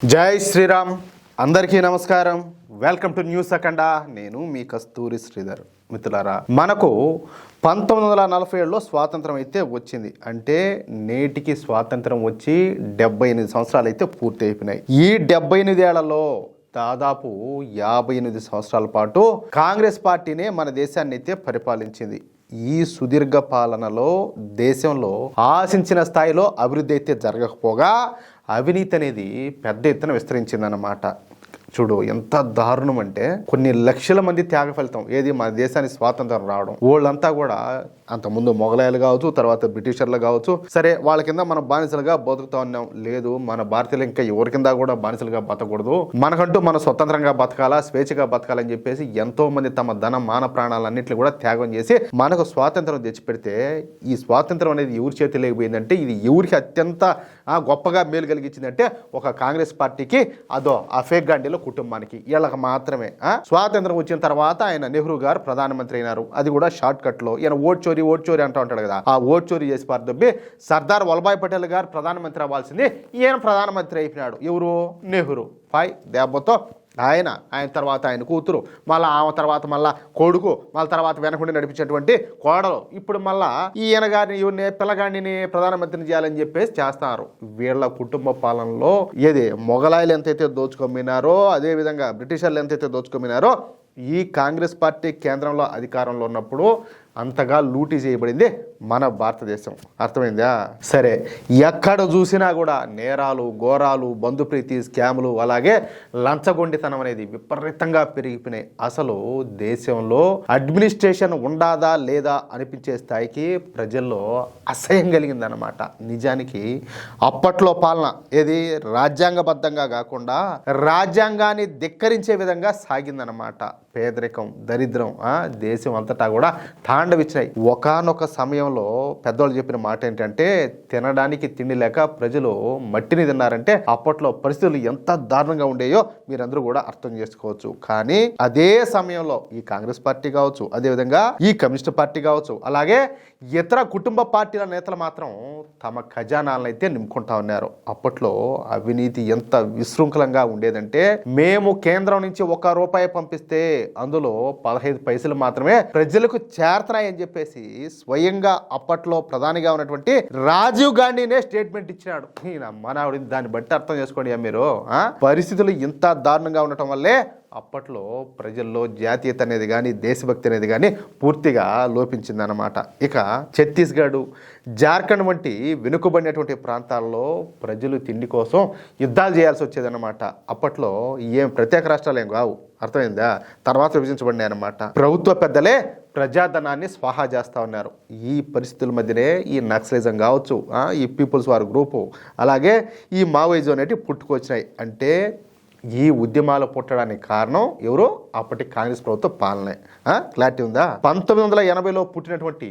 జై శ్రీరామ్. అందరికీ నమస్కారం. వెల్కమ్ టు న్యూస్ అఖండ. నేను మీ కస్తూరి శ్రీధర్. మిత్రులారా, మనకు 1947లో స్వాతంత్రం అయితే వచ్చింది. అంటే నేటికి స్వాతంత్రం వచ్చి 78 సంవత్సరాలు అయితే పూర్తి అయిపోయినాయి. ఈ 78 ఏళ్లలో దాదాపు 58 సంవత్సరాల పాటు కాంగ్రెస్ పార్టీనే మన దేశాన్ని అయితే పరిపాలించింది. ఈ సుదీర్ఘ పాలనలో దేశంలో ఆశించిన స్థాయిలో అభివృద్ధి అయితే జరగకపోగా అవినీతి అనేది పెద్ద ఎత్తున విస్తరించిందన్నమాట. చూడు ఎంత దారుణం అంటే, కొన్ని లక్షల మంది త్యాగ ఫలితం ఏది మన దేశానికి స్వాతంత్రం రావడం. వాళ్ళంతా కూడా అంతకుముందు మొఘలాయలు కావచ్చు, తర్వాత బ్రిటిషర్లు కావచ్చు, సరే వాళ్ళ కింద మనం బానిసలుగా బతుకుతా ఉన్నాం. లేదు, మన భారతీయులు ఇంకా ఎవరి కింద కూడా బానిసలుగా బతకూడదు, మనకంటూ మన స్వతంత్రంగా బతకాలా, స్వేచ్ఛగా బతకాలని చెప్పేసి ఎంతో మంది తమ ధన మాన ప్రాణాలన్నింటినీ కూడా త్యాగం చేసి మనకు స్వాతంత్రం తెచ్చిపెడితే, ఈ స్వాతంత్రం అనేది ఎవరి చేతి లేకపోయిందంటే, ఇది ఎవరికి అత్యంత గొప్పగా మేలు కలిగించిందంటే ఒక కాంగ్రెస్ పార్టీకి, అదో ఆ ఫేక్ గాంధీలో కుటుంబానికి, వీళ్ళకి మాత్రమే. స్వాతంత్రం వచ్చిన తర్వాత ఆయన నెహ్రూ గారు ప్రధానమంత్రి అయినారు. అది కూడా షార్ట్ కట్ లో. ఈయన ఓట్ చోరీ అంటూ ఉంటాడు కదా, ఆ ఓట్ చోరీ చేసి పారదొబ్బి సర్దార్ వల్లభాయ్ పటేల్ గారు ప్రధానమంత్రి అవ్వాల్సింది, ఈయన ప్రధానమంత్రి అయిపోయినాడు. ఎవరు? నెహ్రూ. పై దెబ్బతో ఆయన తర్వాత ఆయన కూతురు, మళ్ళీ ఆమె తర్వాత మళ్ళా కొడుకు, మళ్ళీ తర్వాత వెనకుండి నడిపించేటువంటి కోడలు, ఇప్పుడు మళ్ళా ఈయన గారిని పిల్లగాడిని ప్రధానమంత్రిని చేయాలని చెప్పేసి చేస్తారు. వీళ్ళ కుటుంబ పాలనలో ఏది మొఘలాయిలు ఎంతైతే దోచుకొమ్మినారో, అదేవిధంగా బ్రిటిషర్లు ఎంతైతే దోచుకొమ్మినారో, ఈ కాంగ్రెస్ పార్టీ కేంద్రంలో అధికారంలో ఉన్నప్పుడు అంతగా లూటీ చేయబడింది మన భారతదేశం. అర్థమైందా? సరే, ఎక్కడ చూసినా కూడా నేరాలు, ఘోరాలు, బంధుప్రీతి, స్కాములు, అలాగే లంచగొండితనం అనేది విపరీతంగా పెరిగిపోయినాయి. అసలు దేశంలో అడ్మినిస్ట్రేషన్ ఉండాదా లేదా అనిపించే స్థాయికి ప్రజల్లో అసహ్యం కలిగిందనమాట. నిజానికి అప్పట్లో పాలన ఏది రాజ్యాంగబద్ధంగా కాకుండా రాజ్యాంగాన్ని ధిక్కరించే విధంగా సాగిందనమాట. పేదరికం, దరిద్రం దేశం అంతటా కూడా తాండవిచ్చినాయి. ఒకానొక సమయంలో పెద్దవాళ్ళు చెప్పిన మాట ఏంటంటే, తినడానికి తిండి లేక ప్రజలు మట్టిని తిన్నారంటే అప్పట్లో పరిస్థితులు ఎంత దారుణంగా ఉండేయో మీరందరూ కూడా అర్థం చేసుకోవచ్చు. కానీ అదే సమయంలో ఈ కాంగ్రెస్ పార్టీ కావచ్చు, అదేవిధంగా ఈ కమ్యూనిస్ట్ పార్టీ కావచ్చు, అలాగే ఇతర కుటుంబ పార్టీల నేతలు మాత్రం తమ ఖజానాలను అయితే నింపుకుంటా ఉన్నారు. అప్పట్లో అవినీతి ఎంత విశృంఖలంగా ఉండేదంటే, మేము కేంద్రం నుంచి ₹1 పంపిస్తే అందులో 15 పైసలు మాత్రమే ప్రజలకు చేరతాయని చెప్పేసి స్వయంగా అప్పట్లో ప్రధానిగా ఉన్నటువంటి రాజీవ్ గాంధీనే స్టేట్మెంట్ ఇచ్చినాడు. మనవాడి దాన్ని బట్టి అర్థం చేసుకోండి మీరు. పరిస్థితులు ఇంత దారుణంగా ఉండటం వల్లే అప్పట్లో ప్రజల్లో జాతీయత అనేది కానీ, దేశభక్తి అనేది కానీ పూర్తిగా లోపించిందనమాట. ఇక ఛత్తీస్గఢ్, జార్ఖండ్ వంటి వెనుకబడినటువంటి ప్రాంతాల్లో ప్రజలు తిండి కోసం యుద్ధాలు చేయాల్సి వచ్చేదన్నమాట. అప్పట్లో ఏం ప్రత్యేక రాష్ట్రాలు ఏం కావు. అర్థమైందా? తర్వాత విభజించబడినాయి అనమాట. ప్రభుత్వ పెద్దలే ప్రజాధనాన్ని స్వాహా చేస్తూ ఉన్నారు. ఈ పరిస్థితుల మధ్యనే ఈ నక్సలిజం కావచ్చు, ఈ పీపుల్స్ వార్ గ్రూపు, అలాగే ఈ మావోయిజం అనేటివి పుట్టుకొచ్చినాయి. అంటే ఈ ఉద్యమాలు పుట్టడానికి కారణం ఎవరో? అప్పటి కాంగ్రెస్ ప్రభుత్వ పాలనే. క్లారిటీ ఉందా? 1980లో పుట్టినటువంటి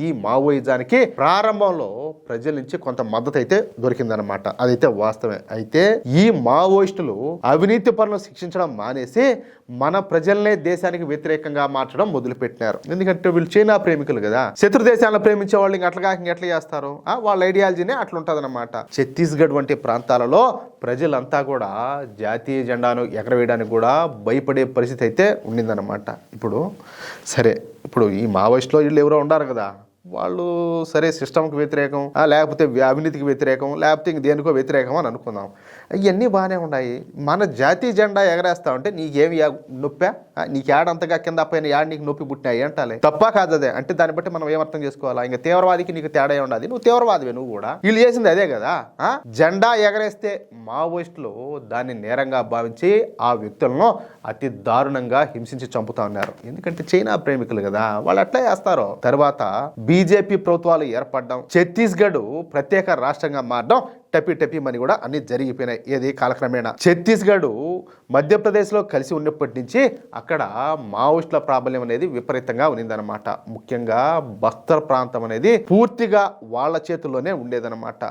ఈ మావోయిజానికి ప్రారంభంలో ప్రజల నుంచి కొంత మద్దతు అయితే దొరికిందనమాట. అదైతే వాస్తవమే. అయితే ఈ మావోయిస్టులు అవినీతి పనులను శిక్షించడం మానేసి మన ప్రజల్నే దేశానికి వ్యతిరేకంగా మార్చడం మొదలుపెట్టినారు. ఎందుకంటే వీళ్ళు చైనా ప్రేమికులు కదా, శత్రు దేశాలను ప్రేమించే వాళ్ళు అట్లా ఎట్లా చేస్తారు? వాళ్ళ ఐడియాలజీనే అట్లుంటుందన్నమాట. ఛత్తీస్గఢ్ వంటి ప్రాంతాలలో ప్రజలంతా కూడా జాతీయ జెండాను ఎగరవేయడానికి కూడా భయపడే పరిస్థితి అయితే ఉండిందన్నమాట. ఇప్పుడు ఈ మావోయిస్టులో వీళ్ళు ఎవరో ఉన్నారు కదా, వాళ్ళు సరే సిస్టమ్కి వ్యతిరేకం, లేకపోతే అవినీతికి వ్యతిరేకం, లేకపోతే ఇంక దేనికో వ్యతిరేకం అని అనుకుందాం. ఇవన్నీ బాగానే ఉన్నాయి. మన జాతీయ జెండా ఎగరేస్తామంటే నీకేమి నొప్పా? నీకు ఏడంతగా కింద పైన యాడ్ నీకు నొప్పి పుట్టినాయి అంటాలి. తప్పా కాదు అదే? అంటే దాన్ని బట్టి మనం ఏమర్థం చేసుకోవాలా? ఇంకా తీవ్రవాదికి నీకు తేడా ఉండదు. నువ్వు తీవ్రవాదివే, నువ్వు కూడా. వీళ్ళు చేసింది అదే కదా. జెండా ఎగరేస్తే మావోయిస్టులు దాన్ని నేరంగా భావించి ఆ వ్యక్తులను అతి దారుణంగా హింసించి చంపుతా ఉన్నారు. ఎందుకంటే చైనా ప్రేమికులు కదా, వాళ్ళు అట్లా చేస్తారు. తర్వాత బీజేపీ ప్రభుత్వాలు ఏర్పడడం, ఛత్తీస్గఢ్ ప్రత్యేక రాష్ట్రంగా మారడం, టపి మని కూడా అన్ని జరిగిపోయినాయి. ఏది కాలక్రమేణా ఛత్తీస్గఢ్ మధ్యప్రదేశ్లో కలిసి ఉన్నప్పటి నుంచి అక్కడ మావోయిస్టుల ప్రాబల్యం అనేది విపరీతంగా ఉన్నదనమాట. ముఖ్యంగా బస్తర్ ప్రాంతం అనేది పూర్తిగా వాళ్ళ చేతుల్లోనే ఉండేదన్నమాట.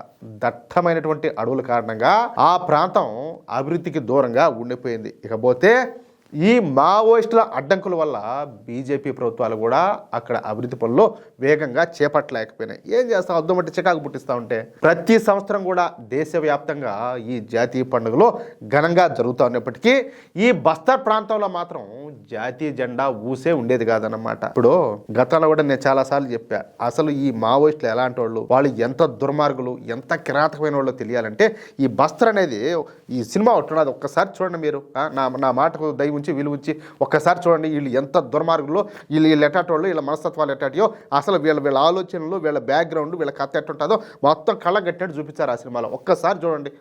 దట్టమైనటువంటి అడవుల కారణంగా ఆ ప్రాంతం అభివృద్ధికి దూరంగా ఉండిపోయింది. ఇకపోతే ఈ మావోయిస్టుల అడ్డంకుల వల్ల బీజేపీ ప్రభుత్వాలు కూడా అక్కడ అభివృద్ధి పనులు వేగంగా చేపట్టలేకపోయినాయి. ఏం చేస్తాం, అద్దుమట్టి చికాకు పుట్టిస్తూ ఉంటే. ప్రతి సంవత్సరం కూడా దేశవ్యాప్తంగా ఈ జాతీయ పండుగలు ఘనంగా జరుగుతూ ఉన్నప్పటికీ ఈ బస్తర్ ప్రాంతంలో మాత్రం జాతీయ జెండా ఊసే ఉండేది కాదన్నమాట. ఇప్పుడు గతంలో కూడా నేను చాలాసార్లు చెప్పా, అసలు ఈ మావోయిస్టులు ఎలాంటి వాళ్ళు ఎంత దుర్మార్గులు, ఎంత కిరాతకమైన వాళ్ళు తెలియాలంటే ఈ బస్తర్ అనేది ఈ సినిమా ఉంటున్నది ఒక్కసారి చూడండి మీరు. నా మాటకు దయ ఉంచి విలువ ఉంచి ఒక్కసారి చూడండి. వీళ్ళు ఎంత దుర్మార్గులు, వీళ్ళు ఎట్టాటోళ్ళు, వీళ్ళ మనస్తత్వాలు ఎట్టాటియో, అసలు వీళ్ళ ఆలోచనలు, వీళ్ళ బ్యాక్గ్రౌండ్, వీళ్ళ కథ ఎట్టుంటుందో మొత్తం కళ్ళ గట్టినట్టు చూపించారు ఆ సినిమాలో. ఒక్కసారి చూడండి.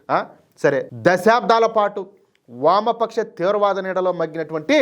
సరే, దశాబ్దాల పాటు వామపక్ష తీవ్రవాద నీడలో మగ్గినటువంటి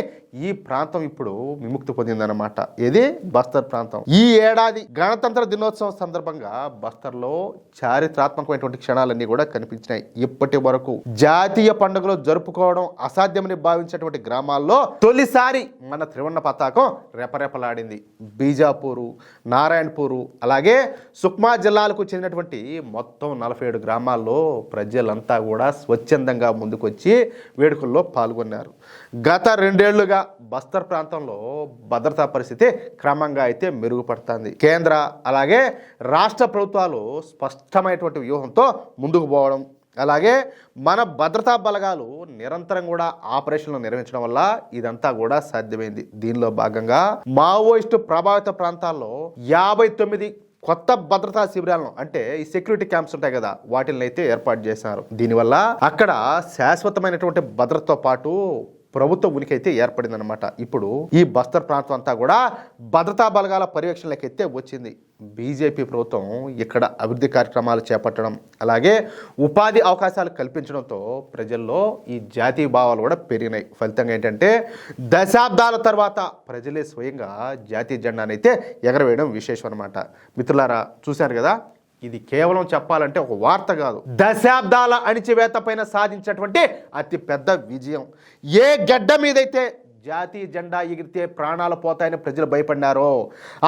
ఈ ప్రాంతం ఇప్పుడు విముక్తి పొందిందన్నమాట. ఇది బస్తర్ ప్రాంతం. ఈ ఏడాది గణతంత్ర దినోత్సవం సందర్భంగా బస్తర్లో చారిత్రాత్మకమైనటువంటి క్షణాలన్నీ కూడా కనిపించినాయి. ఇప్పటి వరకు జాతీయ పండుగలు జరుపుకోవడం అసాధ్యమని భావించినటువంటి గ్రామాల్లో తొలిసారి మన త్రివర్ణ పతాకం రెపరెపలాడింది. బీజాపూరు, నారాయణపూరు, అలాగే సుక్మా జిల్లాలకు చెందినటువంటి మొత్తం 47 గ్రామాల్లో ప్రజలంతా కూడా స్వచ్ఛందంగా ముందుకొచ్చి వేడుకల్లో పాల్గొన్నారు. గత 2 ఏళ్లుగా బస్తర్ ప్రాంతంలో భద్రతా పరిస్థితి క్రమంగా అయితే మెరుగుపడుతుంది. కేంద్ర అలాగే రాష్ట్ర ప్రభుత్వాలు స్పష్టమైనటువంటి వ్యూహంతో ముందుకు పోవడం, అలాగే మన భద్రతా బలగాలు నిరంతరం కూడా ఆపరేషన్లు నిర్వహించడం వల్ల ఇదంతా కూడా సాధ్యమైంది. దీనిలో భాగంగా మావోయిస్టు ప్రభావిత ప్రాంతాల్లో 59 కొత్త భద్రతా శిబిరాలను, అంటే ఈ సెక్యూరిటీ క్యాంప్స్ ఉంటాయి కదా, వాటిని అయితే ఏర్పాటు చేశారు. దీనివల్ల అక్కడ శాశ్వతమైనటువంటి భద్రతతో పాటు ప్రభుత్వ ఉనికి అయితే ఏర్పడిందనమాట. ఇప్పుడు ఈ బస్తర్ ప్రాంతం అంతా కూడా భద్రతా బలగాల పర్యవేక్షణలోకి అయితే వచ్చింది. బీజేపీ ప్రభుత్వం ఇక్కడ అభివృద్ధి కార్యక్రమాలు చేపట్టడం, అలాగే ఉపాధి అవకాశాలు కల్పించడంతో ప్రజల్లో ఈ జాతీయ భావాలు కూడా పెరిగినాయి. ఫలితంగా ఏంటంటే దశాబ్దాల తర్వాత ప్రజలే స్వయంగా జాతీయ జెండాను అయితే ఎగరవేయడం విశేషం అనమాట. మిత్రులారా, చూశారు కదా, ఇది కేవలం చెప్పాలంటే ఒక వార్త కాదు, దశాబ్దాల అణిచివేత పైన సాధించినటువంటి అతి పెద్ద విజయం. ఏ గడ్డ మీదైతే జాతీయ జెండా ఎగిరితే ప్రాణాలు పోతాయని ప్రజలు భయపడినారో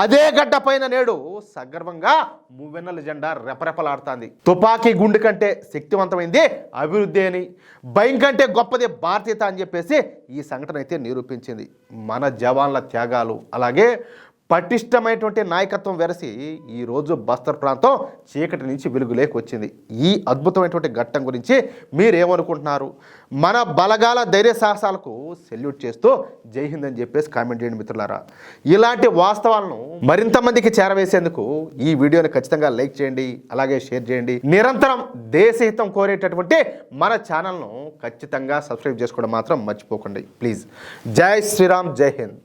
అదే గడ్డ పైన నేడు సగర్వంగా మువ్వెన్నెల జెండా రెపరెపలాడుతుంది. తుపాకీ గుండు కంటే శక్తివంతమైంది అభివృద్ధి అని, భయం కంటే గొప్పది భారతీయత అని చెప్పేసి ఈ సంఘటన అయితే నిరూపించింది. మన జవాన్ల త్యాగాలు, అలాగే పటిష్టమైనటువంటి నాయకత్వం వెరసి ఈరోజు బస్తర్ ప్రాంతం చీకటి నుంచి వెలుగులేకి వచ్చింది. ఈ అద్భుతమైనటువంటి ఘట్టం గురించి మీరేమనుకుంటున్నారు? మన బలగాల ధైర్య సాహసాలకు సెల్యూట్ చేస్తూ జై హింద్ అని చెప్పేసి కామెంట్ చేయండి మిత్రులారా. ఇలాంటి వాస్తవాలను మరింత మందికి చేరవేసేందుకు ఈ వీడియోని ఖచ్చితంగా లైక్ చేయండి, అలాగే షేర్ చేయండి. నిరంతరం దేశహితం కోరేటటువంటి మన ఛానల్ను ఖచ్చితంగా సబ్స్క్రైబ్ చేసుకోవడం మాత్రం మర్చిపోకండి ప్లీజ్. జై శ్రీరామ్, జై హింద్.